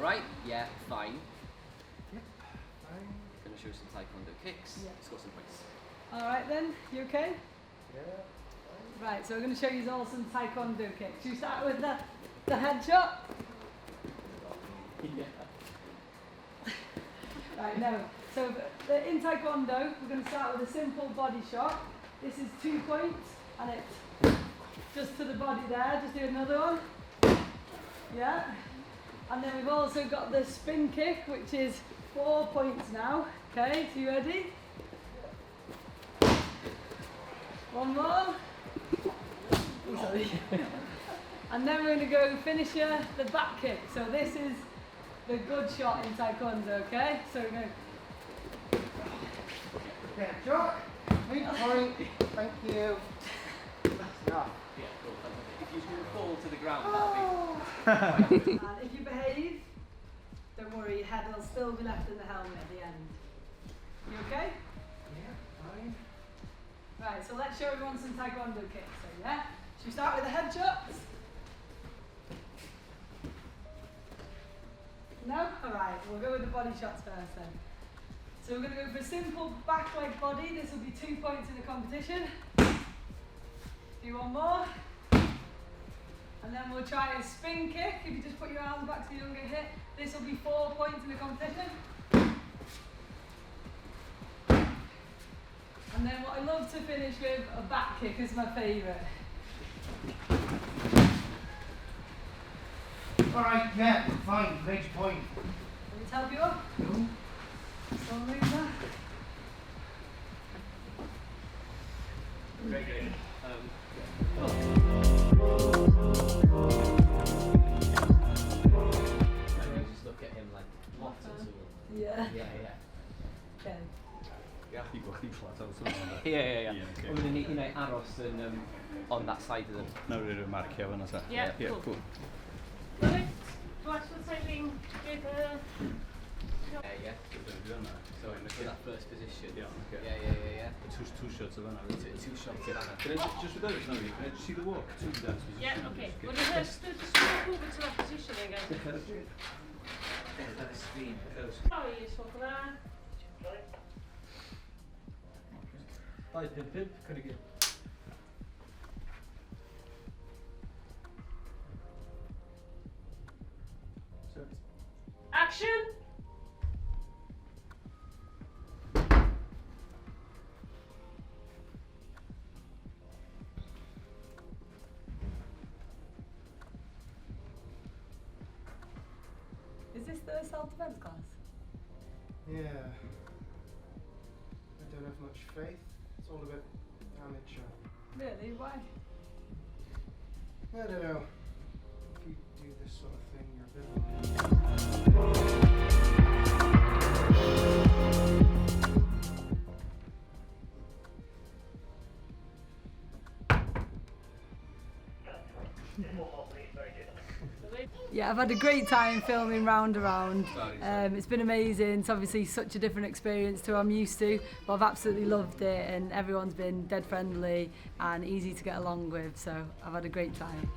right? Yeah, fine. Yep, fine. Gonna show some taekwondo kicks. Yeah. Score some points. Alright then, you okay? Yeah, fine. Right, so we're going to show you all some taekwondo kicks. You start with the headshot. Yeah. Right, no. So in taekwondo, we're going to start with a simple body shot. This is 2 points, and it's just to the body there. Just do another one. Yeah. And then we've also got the spin kick, which is 4 points now. Okay, so you ready? One more. Oh, sorry. And then we're going to go finisher, the back kick. So this is the good shot in taekwondo, okay? So we're going to... Yeah, shot. Point. Thank you. That's enough. Yeah, cool. If you should fall to the ground, that'll be. And if you behave, don't worry, your head will still be left in the helmet at the end. You okay? Yeah, fine. Right, so let's show everyone some taekwondo kicks. So yeah, should we start with the headshots? No? Alright, we'll go with the body shots first then. So we're going to go for a simple back leg body. This will be 2 points in the competition. Do one more. And then we'll try a spin kick. If you just put your arms back so you don't get hit. This will be 4 points in the competition. And then what I love to finish with, a back kick is my favourite. Alright, yeah, fine. Next point. Can we help you up? No. Don't move that. Great, great. You just look at him like, what? Yeah. Yeah. Okay. Yeah. okay. I'm gonna need aros and on that side of them. No, we're mark here, is it? Yeah, cool. Right, watch the timing. Yeah. So for that first position. Yeah, okay. Yeah. Two shots of Anna. Two shots of Anna. Can I just read it now? Can I just see the walk? Two dance. Yeah, okay. Well, just move it to that position again. That screen. How are you, Sokora? Hi, Pip. Can I get? Action! Is this the self-defense class? Yeah. I don't have much faith. It's all a bit amateur. Really? Why? I don't know. If you do this sort of thing, you're a bit of a... Yeah, I've had a great time filming Round Around. It's been amazing. It's obviously such a different experience to what I'm used to, but I've absolutely loved it, and everyone's been dead friendly and easy to get along with, so I've had a great time.